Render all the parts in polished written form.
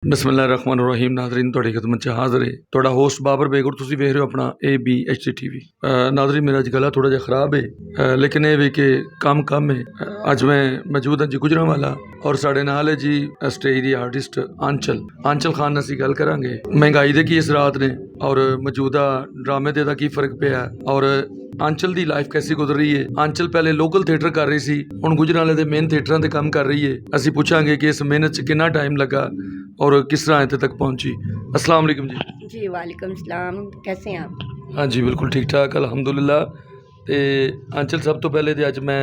बिस्मिल्लाहिर्रहमानिर्रहीम नाज़रीन तुहाडी खिदमत च हाज़र है तुहाडा होस्ट बाबर बेगुर तुसीं वेख रहे हो अपना ABHD TV। नाज़रीन मेरा अज गला थोड़ा जिहा खराब है लेकिन ये भी कि कम है। अज मैं मौजूद हाँ जी गुजरांवाला और साढ़े नाल है जी स्टेज दी आर्टिस्ट आंचल खान नाल असीं गल करांगे महंगाई दे की असरात ने और मौजूदा ड्रामे दे दा की फर्क पिया और आंचल दी लाइफ कैसी गुजर रही है। आंचल पहले लोकल थिएटर कर रही सी हुण गुजरांवाले दे मेन थिएटरां ते काम कर रही है। असीं पुछांगे कि इस मेहनत च कितना टाइम लगा और किस तरह इत्थे तक पहुंची। अस्सलाम वालेकुम जी। जी वालेकुम सलाम, कैसे हैं आप? हाँ जी बिल्कुल ठीक ठाक अल्हम्दुलिल्लाह। ते आंचल सब तो पहले तो अज मैं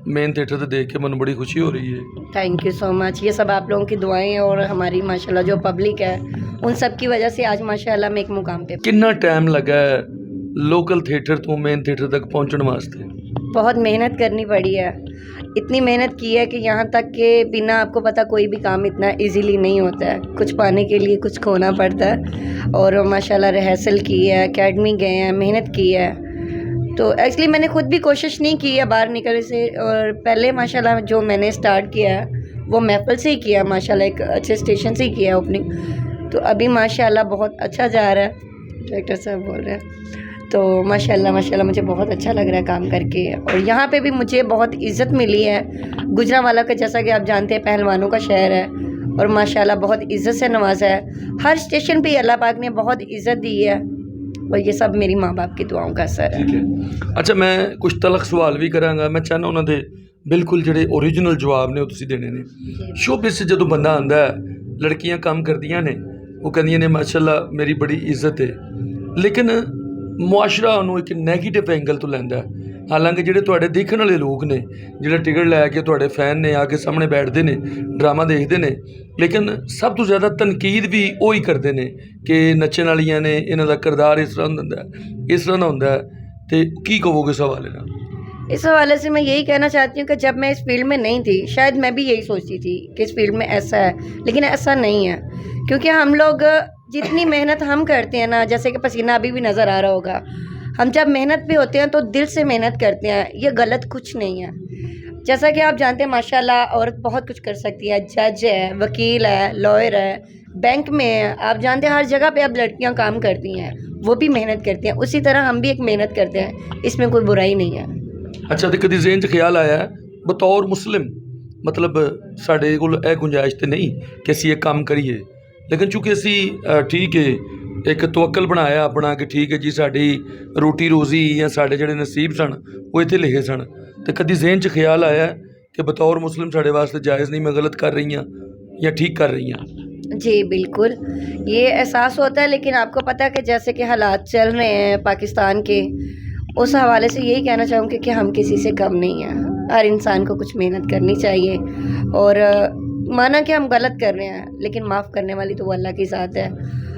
मेन थिएटर ते देख के मैनूं बड़ी खुशी हो रही है। Thank you so much. ये सब आप लोगों की दुआएं और हमारी माशाल्लाह जो पब्लिक है उन सब की वजह से आज माशाल्लाह मैं एक मुकाम पे कितना टाइम लगा है लोकल थिएटर तो मेन थिएटर तक पहुंचने वास्ते? बहुत मेहनत करनी पड़ी है। इतनी मेहनत की है कि यहाँ तक के बिना आपको पता कोई भी काम इतना इजीली नहीं होता है। कुछ पाने के लिए कुछ खोना पड़ता है और माशाल्लाह रिहर्सल की है, एकेडमी गए हैं, मेहनत की है। तो एक्चुअली मैंने खुद भी कोशिश नहीं की है बाहर निकलने से और पहले माशाल्लाह जो मैंने स्टार्ट किया है वो महफिल से ही किया माशाल्लाह, एक अच्छे स्टेशन से ही किया ओपनिंग। तो अभी माशाल्लाह बहुत अच्छा जा रहा है, डायरेक्टर साहब बोल रहे हैं। तो माशाल्लाह मुझे बहुत अच्छा लग रहा है काम करके और यहाँ पे भी मुझे बहुत इज़्ज़त मिली है। गुजरांवाला का जैसा कि आप जानते हैं पहलवानों का शहर है और माशाल्लाह बहुत इज़्ज़त से नवाजा है। हर स्टेशन पे अल्लाह पाक ने बहुत इज़्ज़त दी है और ये सब मेरी माँ बाप की दुआओं का असर है। ठीक है। अच्छा मैं कुछ तलख सवाल भी करांगा, मैं चाहना उन्होंने बिल्कुल ਜਿਹੜੇ ओरिजिनल जवाब ने वो तुसीं देने ने। शोबिस से जो बंदा आंदा है लड़कियां काम करदियां ने वो कहंदियां ने माशाल्लाह मेरी बड़ी इज्जत है, लेकिन मुआशरा उन्होंने एक नैगेटिव एंगल तो लैंदा है। हालांकि ਜਿਹੜੇ ਤੁਹਾਡੇ ਦੇਖਣ ਵਾਲੇ ਲੋਕ ਨੇ ਜਿਹੜੇ ਟਿਕਟ ਲੈ ਕੇ ਤੁਹਾਡੇ ਫੈਨ ਨੇ ਆ ਕੇ ਸਾਹਮਣੇ ਬੈਠਦੇ ਨੇ ਡਰਾਮਾ ਦੇਖਦੇ ਨੇ, ਲੇਕਿਨ ਸਭ ਤੋਂ ਜ਼ਿਆਦਾ ਤਨਕੀਦ ਵੀ ਉਹ ਹੀ ਕਰਦੇ ਨੇ ਕਿ ਨੱਚਣ ਵਾਲੀਆਂ ਨੇ ਇਹਨਾਂ ਦਾ ਕਿਰਦਾਰ ਇਸ ਤਰ੍ਹਾਂ ਹੁੰਦਾ ਇਸ ਤਰ੍ਹਾਂ ਦਾ ਹੁੰਦਾ ਤੇ ਕੀ ਕਹੋਗੇ ਇਸ ਹਵਾਲੇ ਨਾਲ? इस हवाले से मैं यही कहना चाहती हूँ कि जब मैं इस फील्ड में नहीं थी शायद मैं भी यही सोचती थी कि इस फील्ड में ऐसा है, लेकिन ऐसा नहीं है। क्योंकि हम लोग जितनी मेहनत हम करते हैं ना, जैसे कि पसीना अभी भी नज़र आ रहा होगा, हम जब मेहनत पे होते हैं तो दिल से मेहनत करते हैं, ये गलत कुछ नहीं है। जैसा कि आप जानते हैं माशाल्लाह औरत बहुत कुछ कर सकती है, जज है, वकील है, लॉयर है, बैंक में है, आप जानते हैं हर जगह पे अब लड़कियां काम करती हैं, वो भी मेहनत करती हैं। उसी तरह हम भी एक मेहनत करते हैं, इसमें कोई बुराई नहीं है। अच्छा तो कभी ज़हन च ख्याल आया बतौर मुस्लिम मतलब साढ़े कोल यह गुंजाइश तो नहीं कि असी ये काम करिए, लेकिन चूँकि असी ठीक है एक तवक्कल बनाया अपना कि ठीक है जी साड़ी रोटी रोज़ी या साढ़े जिहड़े नसीब सन वो इत्थे लिखे सन, तो कभी ज़हन च ख्याल आया कि बतौर मुस्लिम साढ़े वास्ते जायज़ नहीं, मैं गलत कर रही हाँ या ठीक कर रही हाँ? जी बिल्कुल, ये एहसास होता है, लेकिन आपको पता है कि जैसे कि हालात चल रहे हैं पाकिस्तान के, उस हवाले से यही कहना चाहूँगी कि हम किसी से कम नहीं हैं। हर इंसान को कुछ मेहनत करनी चाहिए और माना कि हम गलत कर रहे हैं लेकिन माफ़ करने वाली तो वो अल्लाह की ज़ात है।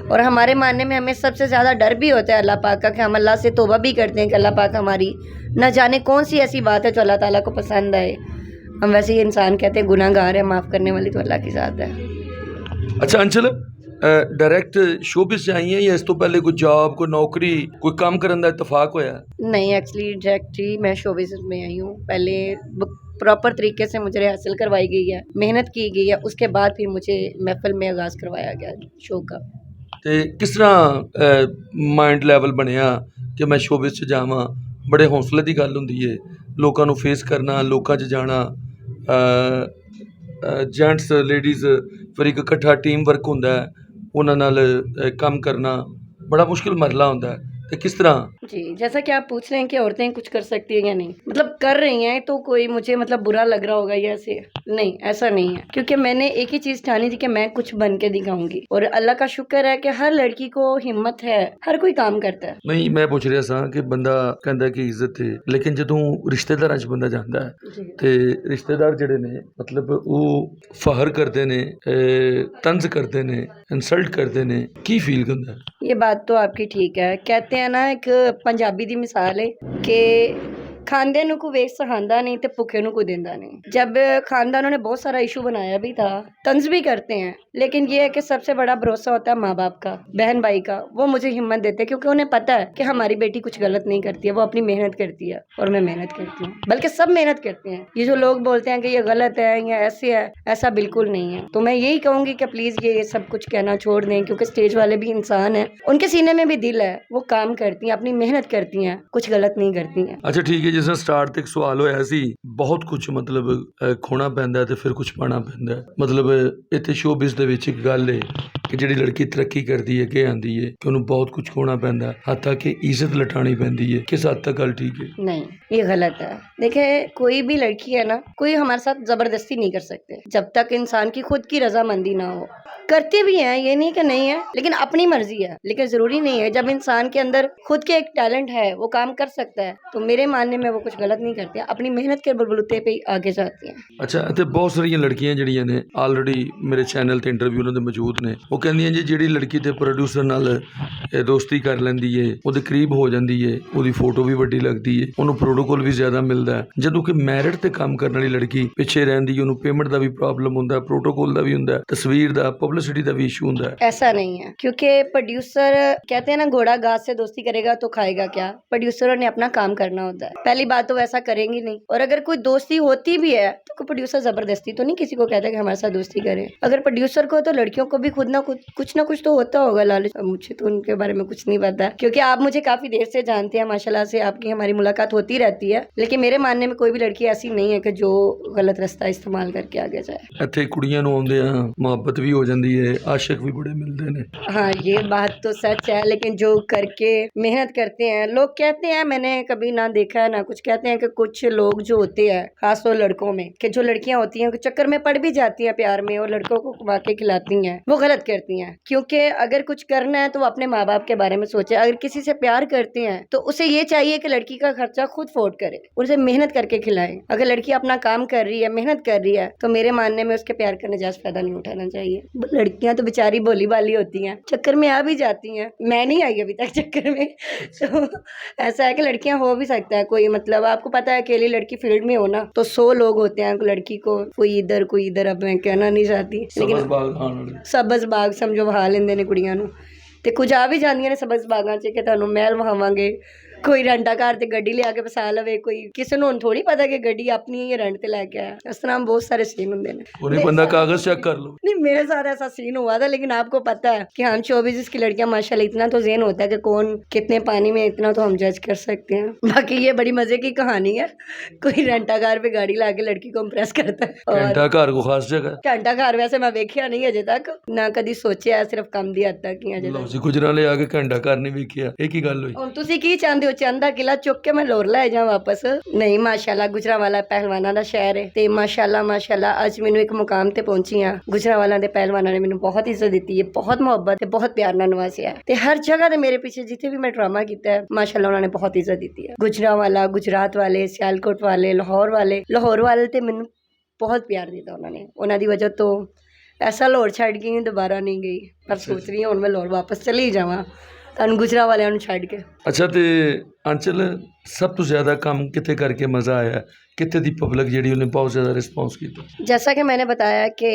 और हमारे मानने में हमें सबसे ज़्यादा डर भी होता है अल्लाह पाक का कि हम अल्लाह से तौबा भी करते हैं कि अल्लाह पाक हमारी न जाने कौन सी ऐसी बात है जो अल्लाह ताला को पसंद आए। हम वैसे ही इंसान कहते हैं गुनाहगार है, माफ़ करने वाली तो अल्लाह की ज़ात है। अच्छा अंचल डायरैक्ट शोबिस आई हैं या इस तो पहले कोई जॉब कोई नौकरी कोई काम करने का इतफाक होया? नहीं, एक्चुअली डायरेक्ट ही मैं शो बिज़नेस में आई हूँ। पहले प्रॉपर तरीके से मुझे रिहर्सल करवाई गई है, मेहनत की गई है, उसके बाद फिर मुझे महफिल में आगाज़ करवाया गया शो का। ਤੇ ਕਿਸ ਤਰ੍ਹਾਂ ਮਾइंड ਲੈਵਲ ਬਣਿਆ ਕਿ ਮੈਂ ਸ਼ੋਬਿਸ 'ਚ ਜਾਵਾਂ? ਬੜੇ ਹੌਸਲੇ ਦੀ ਗੱਲ ਹੁੰਦੀ ਏ ਲੋਕਾਂ ਨੂੰ ਫੇਸ ਕਰਨਾ, ਲੋਕਾਂ 'ਚ ਜਾਣਾ, ਜੈਂਟਸ ਲੇਡੀਜ਼ ਫਿਰ ਇੱਕ ਇਕੱਠਾ ਟੀਮ ਵਰਕ ਹੁੰਦਾ ਹੈ, ਉਹਨਾਂ ਨਾਲ ਕੰਮ ਕਰਨਾ बड़ा मुश्किल मरला होता है, तो किस तरह? जी, जैसा कि आप पूछ रहे हैं कि औरतें कुछ कर सकती हैं या नहीं, मतलब कर रही हैं तो कोई मुझे मतलब बुरा लग रहा होगा या ऐसे नहीं, ऐसा नहीं है। क्योंकि मैंने एक ही चीज़ ठानी थी कि मैं कुछ बन के दिखाऊंगी और अल्लाह का शुक्र है कि हर लड़की को हिम्मत है, हर कोई काम करता है। नहीं मैं पूछ रहा सा कि बंदा कहता कि इज्जत है, लेकिन जो रिश्तेदार बंदा जाता है तो रिश्तेदार जड़े ने मतलब वो फहर करते ने, तंज करते ने, इंसल्ट करते ने, की फील करता है? ये बात तो आपकी ठीक है। कहते हैं ना, एक पंजाबी दी मिसाल है कि खांदे ਨੂੰ ਕੋਈ ਵੇਖ ਸਹਾਂਦਾ नहीं तो भूखे ਨੂੰ कोई देंदा नहीं। जब खानदानों ने बहुत सारा इशू बनाया भी था, तंज भी करते हैं, लेकिन ये है कि सबसे बड़ा भरोसा होता है माँ बाप का, बहन भाई का। वो मुझे हिम्मत देते हैं क्योंकि उन्हें पता है कि हमारी बेटी कुछ गलत नहीं करती है, वो अपनी मेहनत करती है और मैं मेहनत करती हूँ, बल्कि सब मेहनत करते हैं। ये जो लोग बोलते हैं कि ये गलत है या ऐसे है, ऐसा बिल्कुल नहीं है। तो मैं यही कहूँगी कि प्लीज़ ये सब कुछ कहना छोड़ दें, क्योंकि स्टेज वाले भी इंसान हैं, उनके सीने में भी दिल है, वो काम करती हैं, अपनी मेहनत करती हैं, कुछ गलत नहीं करती हैं। ਅੱਛਾ ਠੀਕ ਹੈ, ਜਿਸ ਤਰ੍ਹਾਂ ਸਟਾਰਟ ਤੇ ਇੱਕ ਸਵਾਲ ਹੋਇਆ ਸੀ, ਬਹੁਤ ਕੁਝ ਮਤਲਬ ਖੋਣਾ ਪੈਂਦਾ ਹੈ ਤੇ ਫਿਰ ਕੁਝ ਪਾਣਾ ਪੈਂਦਾ ਹੈ। ਮਤਲਬ ਇੱਥੇ ਸ਼ੋਬਿਜ਼ ਦੇ ਵਿੱਚ ਇੱਕ ਗੱਲ ਹੈ ਕਿ ਜਿਹੜੀ ਲੜਕੀ ਤਰੱਕੀ ਕਰਦੀ ਹੈ ਕਿ ਆਂਦੀ ਹੈ ਕਿ ਉਹਨੂੰ ਬਹੁਤ ਕੁਝ ਖੋਣਾ ਪੈਂਦਾ, ਹੱਥ ਤੱਕ ਕਿ ਇੱਜ਼ਤ ਲਟਾਣੀ ਪੈਂਦੀ ਹੈ। किस हद तक गल ठीक है? नहीं, ये गलत है। देखिए, कोई भी लड़की है ना, कोई हमारे साथ जबरदस्ती नहीं कर सकते जब तक इंसान की खुद की रजामंदी ना हो। करते भी हैं, ये नहीं कि नहीं है, लेकिन अपनी मर्जी है। लेकिन जरूरी नहीं है, जब इंसान के अंदर खुद के एक टैलेंट है, वो काम कर सकता है, तो मेरे मानने में वो कुछ गलत नहीं करते, अपनी मेहनत के बलबूते पे ही आगे जाती हैं। ਅੱਛਾ, ਅਤੇ ਬਹੁਤ ਸਾਰੀਆਂ ਲੜਕੀਆਂ ਜਿਹੜੀਆਂ ਨੇ ਆਲਰੇਡੀ ਮੇਰੇ ਚੈਨਲ ਤੇ ਇੰਟਰਵਿਊ ਉਹਨਾਂ ਦੇ ਮੌਜੂਦ ਨੇ, ਉਹ ਕਹਿੰਦੀਆਂ ਜੀ ਜਿਹੜੀ ਲੜਕੀ ਤੇ ਪ੍ਰੋਡਿਊਸਰ ਨਾਲ ਦੋਸਤੀ ਕਰ ਲੈਂਦੀ ਏ, ਉਹਦੇ ਕਰੀਬ ਹੋ ਜਾਂਦੀ ਏ, ਉਹਦੀ ਫੋਟੋ ਵੀ ਵੱਡੀ ਲੱਗਦੀ ਏ, ਉਹਨੂੰ ਪ੍ਰੋਟੋਕੋਲ ਵੀ ਜ਼ਿਆਦਾ ਮਿਲਦਾ ਹੈ, ਜਦੋਂ ਕਿ ਮੈਰਿਟ ਤੇ ਕੰਮ ਕਰਨ ਵਾਲੀ ਲੜਕੀ ਪਿੱਛੇ ਰਹਿੰਦੀ, ਉਹਨੂੰ ਪੇਮੈਂਟ ਦਾ ਵੀ ਪ੍ਰੋਬਲਮ ਹੁੰਦਾ, ਪ੍ਰੋਟੋਕੋਲ ਦਾ ਵੀ ਹੁੰਦਾ, ਤਸਵੀਰ ਦਾ, ਪਬਲਿਸਿਟੀ ਦਾ ਵੀ ਇਸ਼ੂ ਹੁੰਦਾ है। ऐसा नहीं है, क्योंकि प्रोड्यूसर कहते हैं ना, घोड़ा घास से दोस्ती करेगा तो खाएगा क्या। प्रोड्यूसरों ने अपना काम करना होता है, पहली बात तो वैसा करेंगी नहीं। और अगर कोई दोस्ती होती भी है तो कोई प्रोड्यूसर जबरदस्ती तो नहीं किसी को कहता कि हमारे साथ दोस्ती करे। अगर प्रोड्यूसर को, तो लड़कियों को भी खुद ना कुछ तो होता होगा लालच। मुझे तो उनके बारे में कुछ नहीं पता, क्योंकि आप मुझे काफी देर से जानते हैं, माशाल्लाह से आपकी हमारी मुलाकात होती रहती है, लेकिन मेरे मानने में कोई भी लड़की ऐसी नहीं है कि जो गलत रास्ता इस्तेमाल करके आगे जाए। ਇੱਥੇ ਕੁੜੀਆਂ ਨੂੰ ਆਉਂਦੇ ਆ ਮੁਹੱਬਤ ਵੀ ਹੋ ਜਾਂਦੀ ਹੈ, ਆਸ਼ਿਕ ਵੀ बड़े मिलते हैं। हाँ, ये बात तो सच है, लेकिन जो करके मेहनत करते हैं, लोग कहते हैं, मैंने कभी ना देखा है ना कुछ, कहते हैं कि कुछ लोग जो होते हैं, खासतौर लड़कों में, कि जो लड़कियां होती हैं चक्कर में पड़ भी जाती हैं प्यार में और लड़कों को खुवा के खिलाती हैं, वो गलत करती हैं। क्योंकि अगर कुछ करना है तो वो अपने माँ बाप के बारे में सोचे। अगर किसी से प्यार करते हैं तो उसे ये चाहिए कि लड़की का खर्चा खुद फोर्ड करे, उसे मेहनत करके खिलाए। अगर लड़की अपना काम कर रही है, मेहनत कर रही है, तो मेरे मानने में उसके प्यार का नजायज फायदा नहीं उठाना चाहिए। लड़कियां तो बेचारी भोली भाली होती हैं, चक्कर में आ भी जाती हैं, मैं नहीं आई अभी तक चक्कर में। तो ऐसा है कि लड़कियां हो भी सकता है कोई, मतलब आपको पता है अकेली लड़की फील्ड में हो ना तो 100 लोग होते हैं, लड़की को कोई इधर। अब मैं कहना नहीं चाहती, लेकिन सबज बाग समझो वहा लेंदे ने कुड़ियां नूं, ते कुछ आ भी जांदियां ने सबज बागां च कि तुहानूं महल वहावांगे। कोई रेंटा घर ते गड्डी लिया के फसा लवे, कोई किसी नूं थोड़ी पता कि गड्डी अपनी ही रेंट ते लैके आया। इस तरह बहुत सारे सीन होंदे ने। उन्हें बंदा कागज चेक कर लो। नहीं, मेरे साथ ऐसा सीन हुआ था, लेकिन आपको पता है कि हम 24 की लड़कियां माशाल्लाह, इतना तो ज़हन होता है कि कौन कितने पानी में, इतना तो हम जज कर सकते हैं। बाकी ये बड़ी मजे की कहानी है, कोई रेंटा कार पे गाड़ी ला के लड़की को इम्प्रेस करता है। घंटा घर को खास जगह घंटा घर वैसे मैं वेखिया नहीं अजे तक, ना कदी सोचा, सिर्फ काम दी हद तक ही अजे तक। गुजराले आके घंटा घर नहीं वेखिया, एक ही गल हुई। ਹੁਣ ਤੁਸੀਂ ਕੀ ਚਾਹੁੰਦੇ ਹੋ, ਚੰਦਾ ਕਿਲਾ ਚੁੱਕ ਕੇ ਮੈਂ ਲੋਰ ਲੈ ਜਾ ਵਾਪਸ? ਨਹੀਂ, ਮਾਸ਼ਾਅੱਲਾ ਗੁਜਰਾਂਵਾਲਾ ਪਹਿਲਵਾਨਾਂ ਦਾ ਸ਼ਹਿਰ ਹੈ, ਤੇ ਮਾਸ਼ਾਅੱਲਾ ਅੱਜ ਮੈਨੂੰ ਇੱਕ ਮੁਕਾਮ ਤੇ ਪਹੁੰਚੀ ਆ। ਗੁਜਰਾਂਵਾਲਾ ਦੇ ਪਹਿਲਵਾਨਾਂ ਨੇ ਮੈਨੂੰ ਬਹੁਤ ਇੱਜ਼ਤ ਦਿੱਤੀ ਹੈ, ਬਹੁਤ ਮੁਹੱਬਤ ਤੇ ਬਹੁਤ ਪਿਆਰ ਨਾਲ ਨਵਾਜ਼ਿਆ ਹੈ, ਤੇ ਹਰ ਜਗ੍ਹਾ ਤੇ ਮੇਰੇ ਪਿੱਛੇ ਜਿੱਥੇ ਵੀ ਮੈਂ ਡਰਾਮਾ ਕੀਤਾ ਹੈ, ਮਾਸ਼ਾਅੱਲਾ ਉਹਨਾਂ ਨੇ ਬਹੁਤ ਇੱਜ਼ਤ ਦਿੱਤੀ ਹੈ। ਗੁਜਰਾਂਵਾਲਾ, ਗੁਜਰਾਤ ਵਾਲੇ, ਸਿਆਲਕੋਟ ਵਾਲੇ, ਲਾਹੌਰ ਵਾਲੇ ਤੇ ਮੈਨੂੰ ਬਹੁਤ ਪਿਆਰ ਦਿੱਤਾ ਉਹਨਾਂ ਨੇ। ਉਹਨਾਂ ਦੀ ਵਜ੍ਹਾ ਤੋਂ ਐਸਾ ਲਾਹੌਰ ਛੱਡ ਕੇ ਦੁਬਾਰਾ ਨਹੀਂ ਗਈ, ਪਰ ਸੋਚ ਰਹੀ ਹਾਂ ਹੁਣ ਮੈਂ ਲਾਹੌਰ ਵਾਪਸ ਚਲੀ ਜਾਵਾਂ ਤੁਹਾਨੂੰ ਗੁਜਰਾਂ ਵਾਲਿਆਂ ਨੂੰ ਛੱਡ ਕੇ। ਅੱਛਾ, ਤੇ ਅੰਚਲ ਸਭ ਤੋਂ ਜ਼ਿਆਦਾ ਕੰਮ ਕਿੱਥੇ ਕਰਕੇ ਮਜ਼ਾ ਆਇਆ, कितने दी पब्लिक जी उन्हें बहुत ज़्यादा रिस्पॉन्स किया? जैसा कि मैंने बताया कि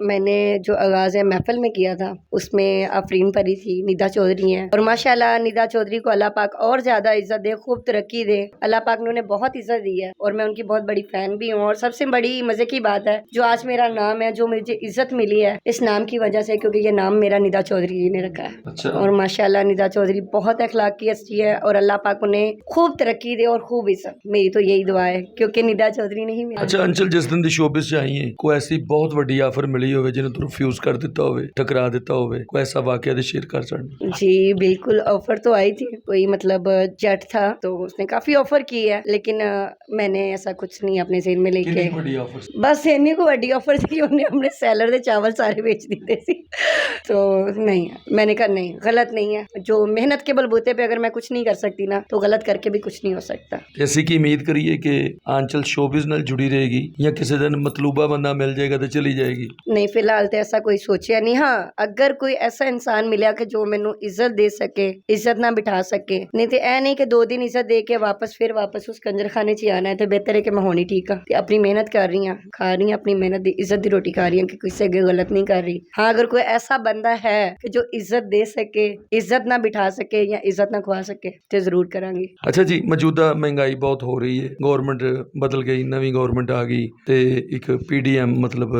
मैंने जो आगाज़ है महफिल में किया था, उसमें आफरीन परी थी, निदा चौधरी हैं, और माशाल्लाह निदा चौधरी को अल्लाह पाक और ज़्यादा इज़्ज़त दे, खूब तरक्की दे। अल्लाह पाक ने उन्हें बहुत इज़्ज़त दी है और मैं उनकी बहुत बड़ी फ़ैन भी हूँ। और सबसे बड़ी मज़े की बात है, जो आज मेरा नाम है, जो मुझे इज़्ज़त मिली है इस नाम की वजह से, क्योंकि ये नाम मेरा निदा चौधरी जी ने रखा है। अच्छा। और माशाल्लाह निदा चौधरी बहुत अखलाक की हस्ती है और अल्लाह पाक उन्हें खूब तरक्की दे और खूब इज़्ज़त। मेरी तो यही दुआ है, क्योंकि निदा चौधरी नहीं मिली। अच्छा अंचल, जिस दिन दी शोबिस च आई है, कोई ऐसी बहुत बड़ी ऑफर मिली होवे जिन्हें तू रिफ्यूज कर दिता होवे, ठकरा दिता होवे, कोई ऐसा वाकया दे शेयर कर सकते? जी बिल्कुल, ऑफर तो आई थी, कोई मतलब जट था तो उसने काफ़ी ऑफर की है, लेकिन मैंने ऐसा कुछ नहीं अपने ज़हन में लेके। बड़ी ऑफर? बस इन्नी को बड़ी ऑफर थी, उन्हें अपने सैलर दे चावल सारे बेच दिते सी, तो नहीं, मैंने कहा नहीं, गलत नहीं है। जो मेहनत के बलबूते पे अगर मैं कुछ नहीं कर सकती ना, तो गलत करके भी कुछ नहीं हो सकता। ऐसी की उम्मीद करिए कि आंचल शोबिज़ ਨਾਲ जुड़ी रहेगी या किसी दिन मतलूबा बंदा मिल जाएगा तो चली जाएगी? नहीं, फिलहाल तो ऐसा कोई सोचा नहीं। हाँ, अगर कोई ऐसा इंसान मिला कि जो मैनू इज्जत दे सके, इज्जत ना बिठा सके, नहीं तो ऐ नहीं कि 2 दिन इज्जत दे के वापस उस कंजरखाने च ही आना है। तो बेहतर है कि मैं होनी ठीक हाँ, ते अपनी मेहनत कर रही हाँ, खा रही हाँ अपनी मेहनत दी, इज्जत दी रोटी खा रही हाँ, कि किसी अगे गलत नहीं कर रही। हाँ, अगर कोई ऐसा बंदा है कि जो इज्जत दे सके, इज्जत ना बिठा सके या इज्जत ना खुआ सके, तो जरूर करांगी। ਅੱਛਾ ਜੀ, ਮੌਜੂਦਾ ਮਹਿੰਗਾਈ ਬਹੁਤ ਹੋ ਰਹੀ ਹੈ, ਗਵਰਨਮੈਂਟ ਬਦਲ ਗਈ, ਨਵੀਂ ਗਵਰਨਮੈਂਟ ਆ ਗਈ ਤੇ ਇੱਕ ਪੀਡੀਐਮ ਮਤਲਬ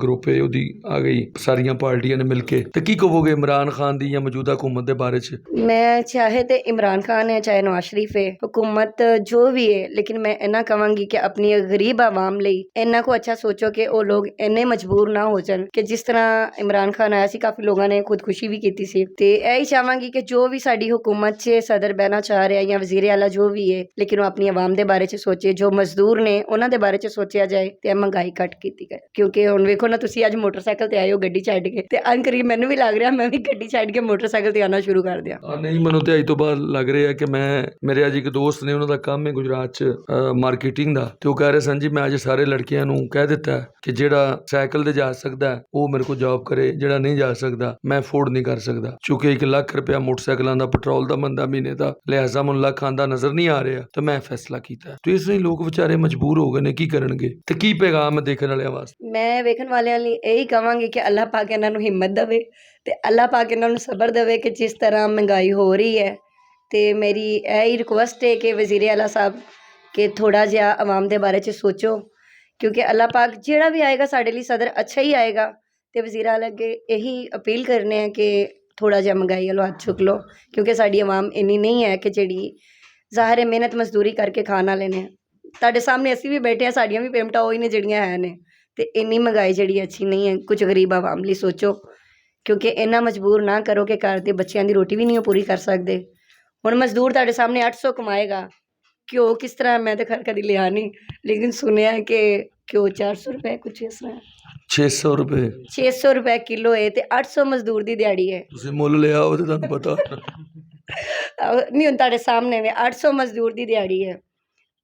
ਗਰੁੱਪ ਹੈ ਉਹਦੀ ਆ ਗਈ, ਸਾਰੀਆਂ ਪਾਰਟੀਆਂ ਨੇ ਮਿਲ ਕੇ। ਤੇ ਕੀ ਕਹੋਗੇ ਇਮਰਾਨ ਖਾਨ ਦੀ ਜਾਂ ਮੌਜੂਦਾ हुकूमत ਦੇ ਬਾਰੇ ਚ? मैं चाहे तो इमरान खान है चाहे नवाज शरीफ है, हुकूमत जो भी है, लेकिन मैं इन्ना कहांगी कि अपनी गरीब आवाम ਲਈ इन्ना को अच्छा सोचो कि वो लोग इन्ने मजबूर ना हो जान कि जिस तरह इमरान खान आया सी, काफ़ी लोगों ने खुदकुशी भी की सी। तो यही चाहांगी कि जो भी साडी हुकूमत च सदर बहना चाह रहा है या वजीर आला जो भी है, लेकिन वो अपनी आवाम के बारे च सोचे, जो मजदूर ने उन्हों के बारे च सोचा जाए तो महंगाई घट की जाए। क्योंकि हुण वेखो ना, तुसीं अज मोटरसाइकिल ते आए हो गड्डी छड्ड के, ते अनकरीब मैनूं भी लग रहा मैं भी गड्डी छड्ड के मोटरसाइकिल ते आना शुरू कर दिया। ਨਹੀਂ, ਮੈਨੂੰ ਤੇ ਅੱਜ ਤੋਂ ਬਾਅਦ ਲੱਗ ਰਿਹਾ ਕਿ ਮੇਰੇ ਅੱਜ ਇੱਕ ਦੋਸਤ ਨੇ, ਉਹਨਾਂ ਦਾ ਕੰਮ ਹੈ ਗੁਜਰਾਤ 'ਚ ਮਾਰਕੀਟਿੰਗ ਦਾ, ਤੇ ਉਹ ਕਹਿ ਰਹੇ ਸਨ ਜੀ ਮੈਂ ਅੱਜ ਸਾਰੇ ਲੜਕਿਆਂ ਨੂੰ ਕਹਿ ਦਿੱਤਾ ਕਿ ਜਿਹੜਾ ਸਾਈਕਲ ਤੇ ਜਾ ਸਕਦਾ ਉਹ ਮੇਰੇ ਕੋਲ ਜੌਬ ਕਰੇ, ਜਿਹੜਾ ਨਹੀਂ ਜਾ ਸਕਦਾ ਮੈਂ ਅਫੋਰਡ ਨਹੀਂ ਕਰ ਸਕਦਾ, ਕਿਉਂਕਿ 1 ਲੱਖ ਰੁਪਇਆ ਮੋਟਰਸਾਈਕਲਾਂ ਦਾ ਪੈਟਰੋਲ ਦਾ ਬੰਦਾ ਮਹੀਨੇ ਦਾ, ਲਿਹਾਜ਼ਾ ਮੈਨੂੰ ਲੱਖ ਆਂਦਾ ਨਜ਼ਰ ਨਹੀਂ ਆ ਰਿਹਾ, ਤਾਂ ਮੈਂ ਫੈਸਲਾ ਕੀਤਾ। ਤੇ ਇਸ ਲਈ ਲੋਕ ਵਿਚਾਰੇ ਮਜਬੂਰ ਹੋ ਗਏ ਨੇ, ਕੀ ਕਰਨਗੇ ਤੇ ਕੀ ਪੈਗਾਮ ਦੇਖਣ ਵਾਲਿਆਂ ਵਾਸਤੇ? ਮੈਂ ਵੇਖਣ ਵਾਲਿਆਂ ਲਈ ਇਹੀ ਕਹਾਂਗੀ ਕਿ ਅੱਲਾਹ ਪਾਕ ਇਹਨਾਂ ਨੂੰ ਹਿੰਮਤ ਦੇਵੇ ਤੇ ਅੱਲਾਹ ਪਾਕ ਇਹਨਾਂ ਨੂੰ ਸਬਰ ਦੇਵੇ ਕਿ ਜਿਸ ਤਰ੍ਹਾਂ ਮਹਿੰਗਾਈ ਹੋ ਰਹੀ ਹੈ। ਤੇ ਮੇਰੀ ਇਹੀ ਰਿਕੁਐਸਟ ਹੈ ਕਿ ਵਜ਼ੀਰ ਆਲਾ ਸਾਹਿਬ ਕਿ ਥੋੜ੍ਹਾ ਜਿਹਾ ਆਵਾਮ ਦੇ ਬਾਰੇ 'ਚ ਸੋਚੋ, ਕਿਉਂਕਿ ਅੱਲਾਹ ਪਾਕ ਜਿਹੜਾ ਵੀ ਆਏਗਾ ਸਾਡੇ ਲਈ ਸਦਰ ਅੱਛਾ ਹੀ ਆਏਗਾ। ਤੇ ਵਜ਼ੀਰ ਆਲਾ ਅੱਗੇ ਇਹੀ ਅਪੀਲ ਕਰਨੇ ਆ ਕਿ ਥੋੜ੍ਹਾ ਜਿਹਾ ਮਹਿੰਗਾਈ ਵੱਲੋਂ ਹੱਥ ਚੁੱਕ ਲਓ, ਕਿਉਂਕਿ ਸਾਡੀ ਆਵਾਮ ਇੰਨੀ ਨਹੀਂ ਹੈ ਕਿ ਜਿਹੜੀ ਜ਼ਾਹਿਰ ਹੈ ਮਿਹਨਤ ਮਜ਼ਦੂਰੀ ਕਰਕੇ ਖਾਣ ਵਾਲੇ ਨੇ। ਤੁਹਾਡੇ ਸਾਹਮਣੇ ਅਸੀਂ ਵੀ ਬੈਠੇ ਹਾਂ, ਸਾਡੀਆਂ ਵੀ ਪੇਮੈਂਟਾਂ ਉਹੀ ਨੇ ਜਿਹੜੀਆਂ ਹੈ ਨੇ, ਤੇ ਇੰਨੀ ਮਹਿੰਗਾਈ ਜਿਹੜੀ ਅੱਛੀ ਨਹੀਂ ਹੈ। ਕੁਝ ਗਰੀਬ ਆਵਾਮ ਲਈ ਸੋਚੋ, ਕਿਉਂਕਿ ਇੰਨਾ ਮਜਬੂਰ ਨਾ ਕਰੋ ਕਿ ਘਰ ਦੇ ਬੱਚਿਆਂ ਦੀ ਰੋਟੀ ਵੀ ਨਹੀਂ ਉਹ ਪੂਰੀ ਕਰ ਸਕਦੇ। ਹੁਣ ਮਜ਼ਦੂਰ ਤੁਹਾਡੇ ਸਾਹਮਣੇ 800 ਕਮਾਏਗਾ, ਘਿਓ ਕਿਸ ਤਰ੍ਹਾਂ, ਮੈਂ ਤਾਂ ਖੈਰ ਕਦੀ ਲਿਆ ਨਹੀਂ, ਲੇਕਿਨ ਸੁਣਿਆ ਕਿ ਘਿਓ 400 ਰੁਪਏ ਕੁਛ ਇਸ ਤਰ੍ਹਾਂ 600 ਰੁਪਏ 600 ਰੁਪਏ ਕਿਲੋ ਹੈ, ਤੇ 800 ਮਜ਼ਦੂਰ ਦੀ ਦਿਹਾੜੀ ਹੈ। ਤੁਸੀਂ ਮੁੱਲ ਲਿਆ ਉਹ ਤੇ ਤੁਹਾਨੂੰ ਪਤਾ ਨਹੀਂ, ਹੁਣ ਤੁਹਾਡੇ ਸਾਹਮਣੇ ਵੇ 800 ਮਜ਼ਦੂਰ ਦੀ ਦਿਹਾੜੀ ਹੈ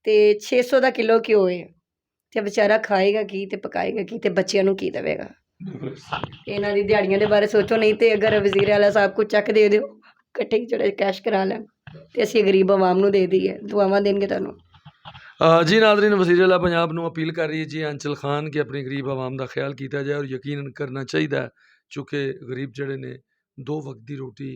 ਤੇ 600 ਦਾ ਕਿਲੋ ਘਿਓ ਹੈ, ਤੇ ਵਿਚਾਰਾ ਖਾਏਗਾ ਕੀ ਤੇ ਪਕਾਏਗਾ ਕੀ ਤੇ ਬੱਚਿਆਂ ਨੂੰ ਕੀ ਦੇਵੇਗਾ। ਇਹਨਾਂ ਦੀ ਦਿਹਾੜੀਆਂ ਦੇ ਬਾਰੇ ਸੋਚੋ, ਨਹੀਂ ਤੇ ਅਗਰ ਵਜ਼ੀਰ ਆਲਾ ਸਾਹਿਬ ਕੁਝ ਚੱਕ ਦੇ ਦਿਓ, ਇਕੱਠੇ ਹੀ ਜਿਹੜੇ ਕੈਸ਼ ਕਰਾ ਲੈਣ ਤੇ ਅਸੀਂ ਗਰੀਬ ਆਵਾਮ ਨੂੰ ਦੇ ਦਈਏ, ਦੁਆਵਾਂ ਦੇਣਗੇ ਤੁਹਾਨੂੰ। ਜੀ ਨਾਜ਼ਰੀਨ, ਵਜ਼ੀਰ ਆਲਾ ਪੰਜਾਬ ਨੂੰ ਅਪੀਲ ਕਰ ਰਹੀ ਹੈ ਜੀ ਆਂਚਲ ਖਾਨ ਕਿ ਆਪਣੀ ਗਰੀਬ ਆਵਾਮ ਦਾ ਖਿਆਲ ਕੀਤਾ ਜਾਏ, ਔਰ ਯਕੀਨਨ ਕਰਨਾ ਚਾਹੀਦਾ, ਕਿਉਂਕਿ ਗਰੀਬ ਜਿਹੜੇ ਨੇ 2 ਵਕਤ ਦੀ ਰੋਟੀ,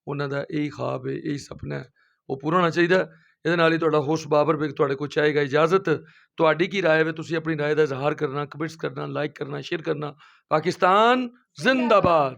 ਉਹਨਾਂ ਦਾ ਇਹੀ ਖ਼ਾਬ ਹੈ, ਇਹੀ ਸੁਪਨਾ ਹੈ, ਉਹ ਪੂਰਾ ਹੋਣਾ ਚਾਹੀਦਾ। ਇਹਦੇ ਨਾਲ ਹੀ ਤੁਹਾਡਾ ਹੋਸਟ ਬਾਬਰ ਬੇਗ ਤੁਹਾਡੇ ਕੋਲ ਚਾਹੇਗਾ ਇਜਾਜ਼ਤ। ਤੁਹਾਡੀ ਕੀ ਰਾਏ ਹੈ? ਤੁਸੀਂ ਆਪਣੀ ਰਾਏ ਦਾ ਇਜ਼ਹਾਰ ਕਰਨਾ, ਕਮੈਂਟਸ ਕਰਨਾ, ਲਾਈਕ ਕਰਨਾ, ਸ਼ੇਅਰ ਕਰਨਾ। ਪਾਕਿਸਤਾਨ ਜ਼ਿੰਦਾਬਾਦ।